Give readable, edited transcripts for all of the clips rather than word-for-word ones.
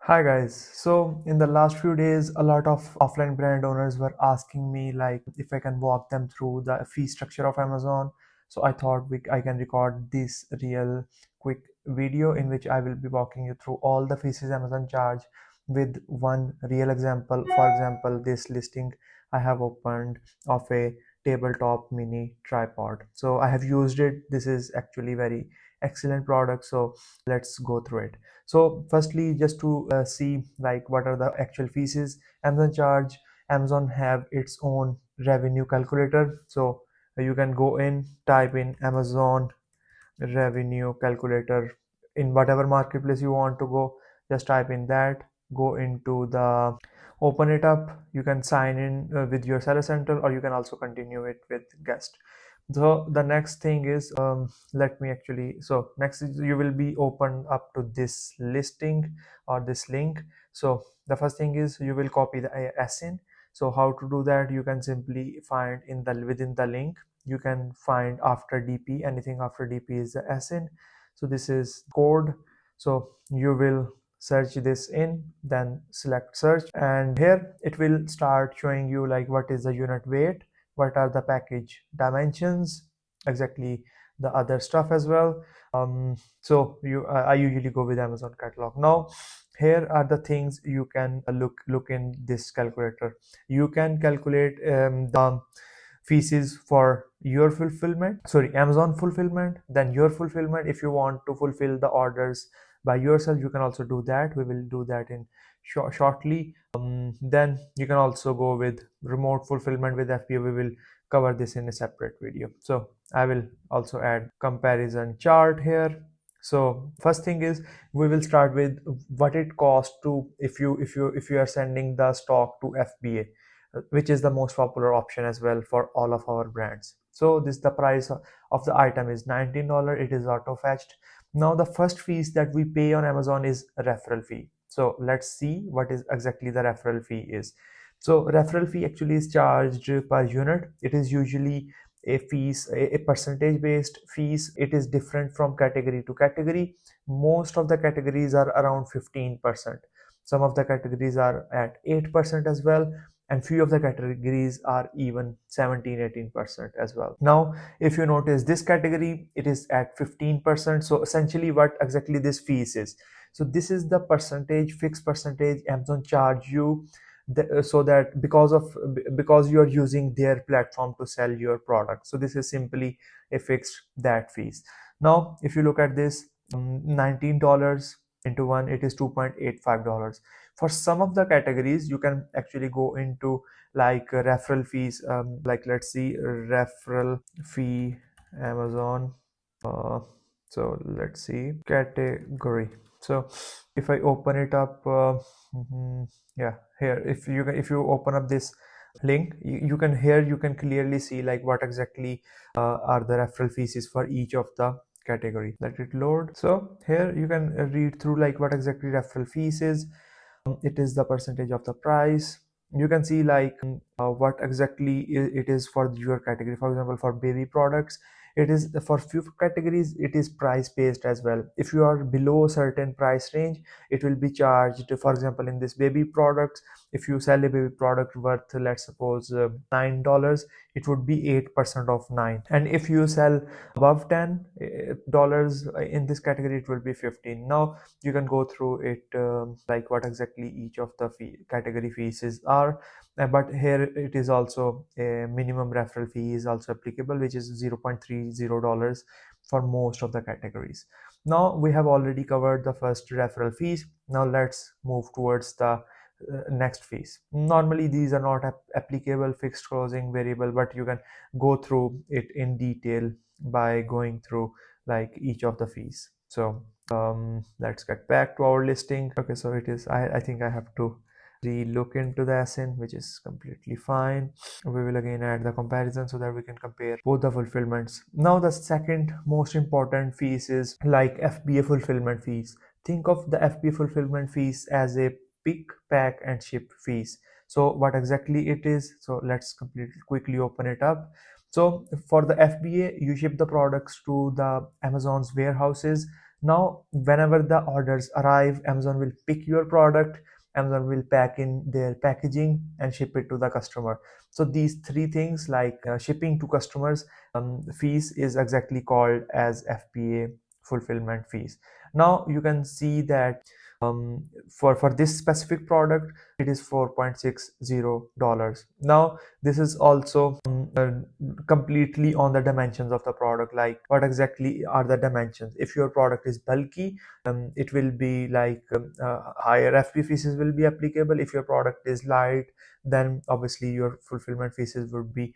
Hi guys. So in the last few days, a lot of offline brand owners were asking me like if I can walk them through the fee structure of Amazon. So I thought I can record this real quick video in which I will be walking you through all the fees Amazon charge with one real example. For example, this listing I have opened of a tabletop mini tripod. So I have used it. This is actually very excellent product. So let's go through it. So firstly, just to see like what are the actual fees Amazon charge. Amazon have its own revenue calculator. So you can go in, type in Amazon revenue calculator in whatever marketplace you want to go. Just type in that, go into the, open it up. You can sign in with your seller center, or you can also continue it with guest. So the next thing is let me actually, so next is you will be opened up to this listing or this link. So the first thing is you will copy the ASIN. So how to do that? You can simply find in the within the link, you can find after DP, anything after DP is the ASIN. So this is code. So you will search this in, then select search, and here it will start showing you like what is the unit weight, what are the package dimensions, exactly the other stuff as well. So I usually go with Amazon catalog. Now here are the things you can look in this calculator. You can calculate the fees for your fulfillment, sorry, Amazon fulfillment, then your fulfillment. If you want to fulfill the orders by yourself, you can also do that. We will do that in shortly. Then you can also go with remote fulfillment with FBA. We will cover this in a separate video. So I will also add comparison chart here. So first thing is we will start with what it costs to, if you are sending the stock to FBA, which is the most popular option as well for all of our brands. So this, the price of the item is $19. It is auto fetched. Now the first fees that we pay on Amazon is a referral fee. So let's see what is exactly the referral fee is. So referral fee actually is charged per unit. It is usually a fees, a percentage based fees. It is different from category to category. Most of the categories are around 15%. Some of the categories are at 8% as well, and few of the categories are even 17-18% as well. Now if you notice this category, it is at 15%. So essentially what exactly this fees is, so this is the percentage, fixed percentage Amazon charge you, so that because you are using their platform to sell your product. So this is simply a fixed that fees. Now if you look at this, $19 into 1, it is $2.85. For some of the categories you can actually go into like referral fees, like let's see, referral fee Amazon. So let's see category. So if I open it up, yeah, here if you open up this link, you can, here you can clearly see like what exactly are the referral fees for each of the category. Let it load. So here you can read through like what exactly referral fees is. It is the percentage of the price. You can see like what exactly it is for your category. For example, for baby products, it is, for few categories it is price based as well. If you are below a certain price range, it will be charged. For example, in this baby products, if you sell a baby product worth, let's suppose, $9, it would be 8% of 9. And if you sell above $10 in this category, it will be 15. Now you can go through it, like what exactly each of the category fees are. But here it is also a minimum referral fee is also applicable, which is $0.30 for most of the categories. Now we have already covered the first referral fees. Now let's move towards the next fees. Normally these are not applicable, fixed, closing, variable, but you can go through it in detail by going through like each of the fees. So let's get back to our listing. Okay, so it is, I think I have to re-look into the ASIN, which is completely fine. We will again add the comparison so that we can compare both the fulfillments. Now the second most important fees is like FBA fulfillment fees. Think of the FBA fulfillment fees as a pick, pack and ship fees. So what exactly it is, so let's quickly open it up. So for the FBA, you ship the products to the Amazon's warehouses. Now, whenever the orders arrive, Amazon will pick your product, Amazon will pack in their packaging and ship it to the customer. So these three things, like shipping to customers, fees, is exactly called as FBA, fulfillment fees. Now you can see that for this specific product, it is $4.60. Now this is also completely on the dimensions of the product, like what exactly are the dimensions. If your product is bulky, it will be like higher FB fees will be applicable. If your product is light, then obviously your fulfillment fees would be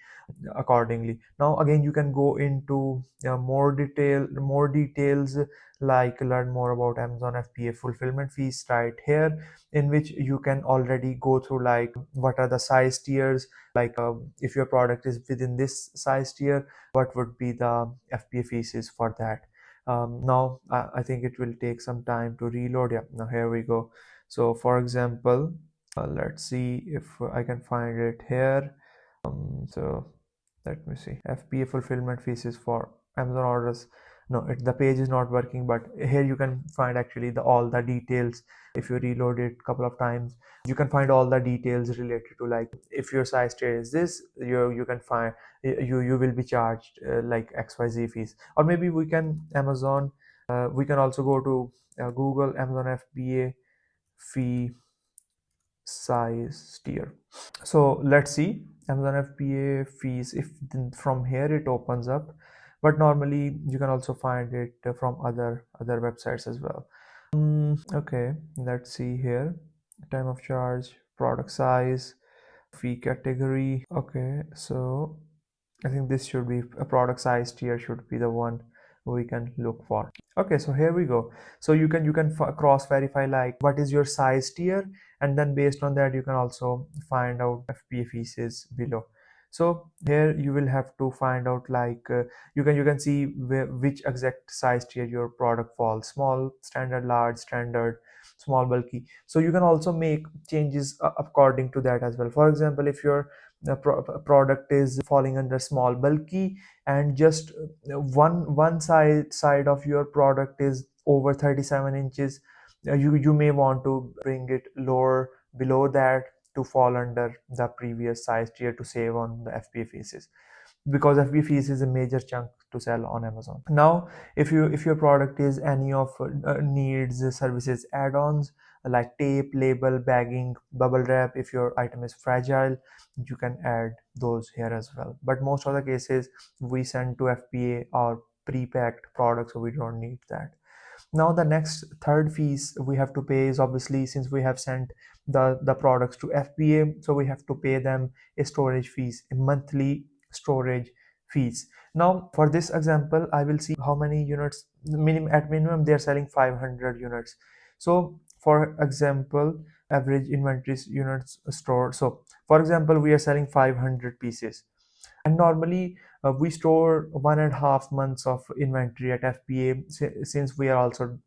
accordingly. Now again, you can go into more details, like learn more about Amazon FBA fulfillment fees right here, in which you can already go through like what are the size tiers, like if your product is within this size tier, what would be the FBA fees for that. Now I think it will take some time to reload. Yeah, now here we go. So for example, let's see if I can find it here. So let me see. FBA fulfillment fees is for Amazon orders. No, the page is not working, but here you can find actually all the details. If you reload it a couple of times, you can find all the details related to, like, if your size tier is this, you can find you will be charged like XYZ fees. Or maybe we can also go to Google Amazon FBA fee size tier. So let's see Amazon FBA fees. If from here it opens up, but normally you can also find it from other websites as well. Okay, let's see here. Time of charge, product size, fee category. Okay, so I think this should be a product size tier, should be the one we can look for. Okay, so here we go. So you can cross verify like what is your size tier, and then based on that you can also find out FBA fees below. So here you will have to find out like you can see which exact size tier your product falls: small, standard, large, standard, small, bulky. So you can also make changes according to that as well. For example, if your product is falling under small, bulky, and just one side of your product is over 37 inches, you may want to bring it lower below that to fall under the previous size tier to save on the FBA fees, because FBA fees is a major chunk to sell on Amazon. Now if your product is any of needs services add-ons like tape, label, bagging, bubble wrap, if your item is fragile, you can add those here as well. But most of the cases we send to FBA or pre-packed products, so we don't need that. Now the next third fees we have to pay is, obviously, since we have sent the products to FBA, so we have to pay them a storage fees, a monthly storage fees. Now for this example, I will see how many units. At minimum they are selling 500 units. So for example, average inventory units stored. So for example, we are selling 500 pieces, and normally we store 1.5 months of inventory at FBA, since we also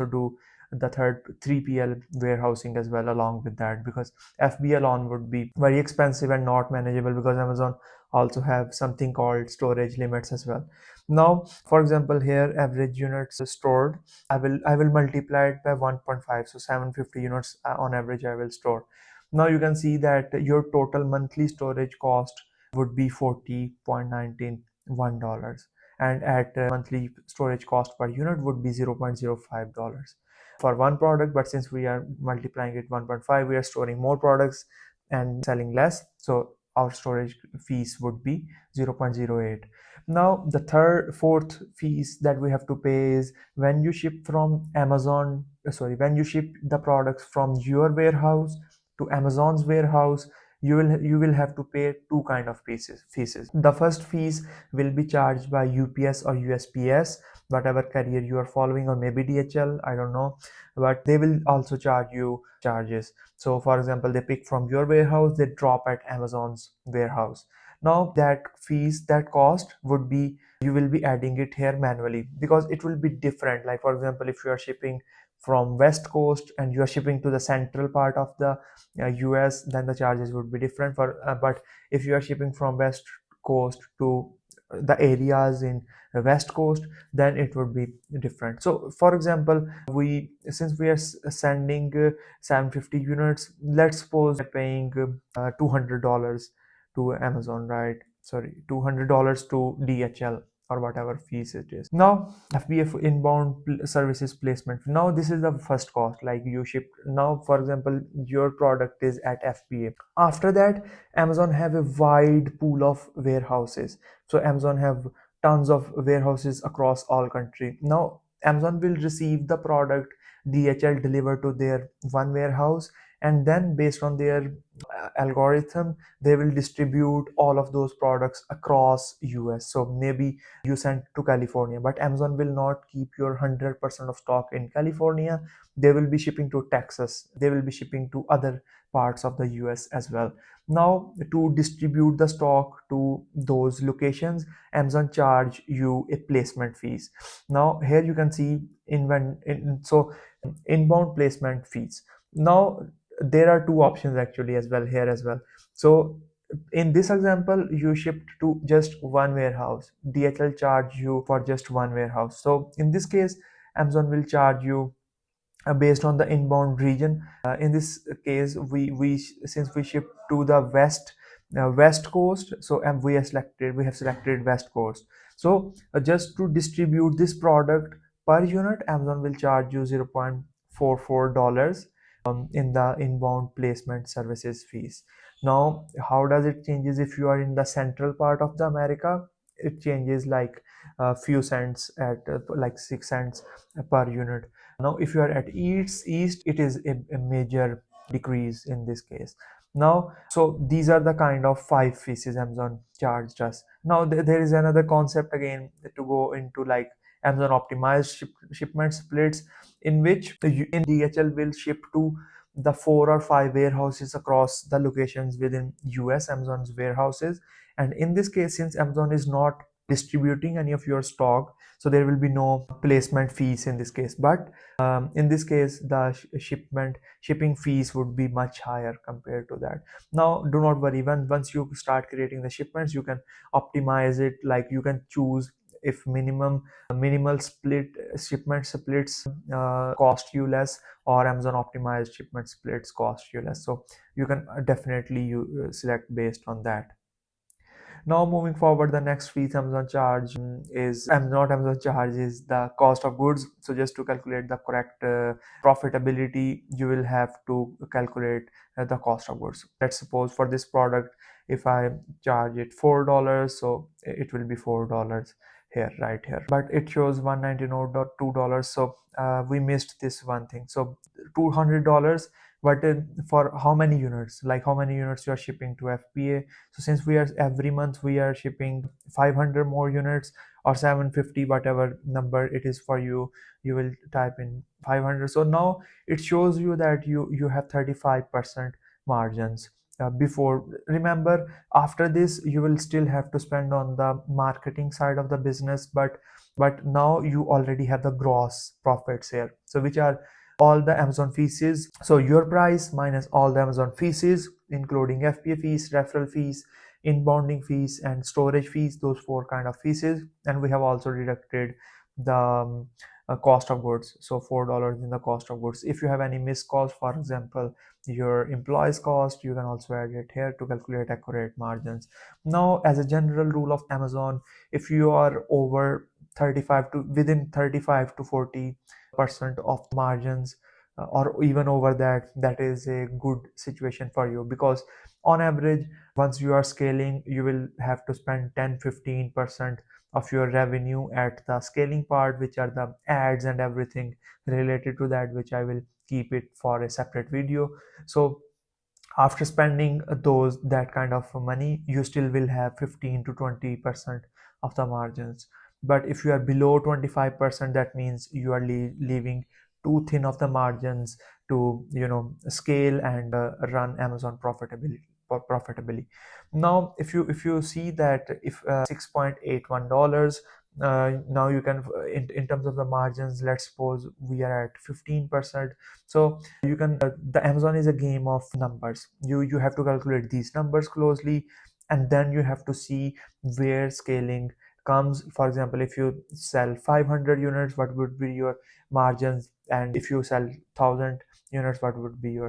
do the third 3PL warehousing as well along with that, because FBA alone would be very expensive and not manageable, because Amazon also have something called storage limits as well. Now for example, here average units stored, I will multiply it by 1.5, so 750 units on average I will store. Now you can see that your total monthly storage cost would be $40.91, and at monthly storage cost per unit would be $0.05 for one product. But since we are multiplying it 1.5, we are storing more products and selling less, so our storage fees would be 0.08. Now the fourth fees that we have to pay is when you ship from Amazon, when you ship the products from your warehouse to Amazon's warehouse, you will have to pay two kind of fees. The first fees will be charged by UPS or USPS, whatever carrier you are following, or maybe DHL, I don't know, but they will also charge you charges. So for example, they pick from your warehouse, they drop at Amazon's warehouse. Now that cost would be, you will be adding it here manually, because it will be different. Like for example, if you are shipping from West Coast and you are shipping to the central part of the US, then the charges would be different. But if you are shipping from West Coast to the areas in the west coast, then it would be different. So for example, we since we are sending 750 units, let's suppose we're paying $200 to Amazon, right? Sorry, $200 to DHL or whatever fees it is. Now FBA, inbound services placement. Now this is the first cost, like you ship. Now for example, your product is at FBA. After that, Amazon have a wide pool of warehouses. So Amazon have tons of warehouses across all country. Now Amazon will receive the product DHL delivered to their one warehouse, and then based on their algorithm, they will distribute all of those products across US. So maybe you send to California, but Amazon will not keep your 100% of stock in California. They will be shipping to Texas, they will be shipping to other parts of the US as well. Now to distribute the stock to those locations, Amazon charge you a placement fees. Now here you can see inbound placement fees. Now there are two options actually as well here as well. So in this example, you shipped to just one warehouse, DHL charge you for just one warehouse. So in this case, Amazon will charge you based on the inbound region. In this case, we since we ship to the west coast, so we have selected west coast. So just to distribute this product per unit, Amazon will charge you $0.44 in the inbound placement services fees. Now how does it changes if you are in the central part of the America? It changes like a few cents, at like 6 cents per unit. Now if you are at east, it is a major decrease in this case. Now so these are the kind of five fees Amazon charged us. Now there is another concept again to go into, like Amazon optimized shipment splits, in which in DHL will ship to the 4 or 5 warehouses across the locations within US, Amazon's warehouses. And in this case, since Amazon is not distributing any of your stock, so there will be no placement fees in this case. But in this case, the shipping fees would be much higher compared to that. Now do not worry, once you start creating the shipments, you can optimize it. Like you can choose if minimal shipment splits cost you less, or Amazon optimized shipment splits cost you less. So you can definitely select based on that. Now moving forward, the next fee Amazon charge is not Amazon charge, is the cost of goods. So just to calculate the correct profitability, you will have to calculate the cost of goods. Let's suppose for this product, if I charge it $4, so it will be $4 here, right here. But it shows $199.2. So we missed this one thing. So $200, but for how many units? Like how many units you are shipping to FBA? So since we are every month we are shipping 500 more units or 750, whatever number it is for you, you will type in 500. So now it shows you that you have 35% margins. Before, remember, after this you will still have to spend on the marketing side of the business, but now you already have the gross profits here, so which are all the Amazon fees. So your price minus all the Amazon fees, including FBA fees, referral fees, inbounding fees, and storage fees, those 4 kind of fees. And we have also deducted the cost of goods, so $4 in the cost of goods. If you have any missed cost, for example your employees cost, you can also add it here to calculate accurate margins. Now as a general rule of Amazon, if you are over 35 to within 35 to 40% of margins, or even over that, that is a good situation for you, because on average once you are scaling, you will have to spend 10-15% of your revenue at the scaling part, which are the ads and everything related to that, which I will keep it for a separate video. So after spending that kind of money, you still will have 15 to 20% of the margins. But if you are below 25%, that means you are leaving too thin of the margins to scale and run Amazon profitably. Now if you see that, if $6.81, now you can in terms of the margins, let's suppose we are at 15%. So you can the Amazon is a game of numbers. You have to calculate these numbers closely, and then you have to see where scaling comes. For example, if you sell 500 units, what would be your margins, and if you sell 1000 units, what would be your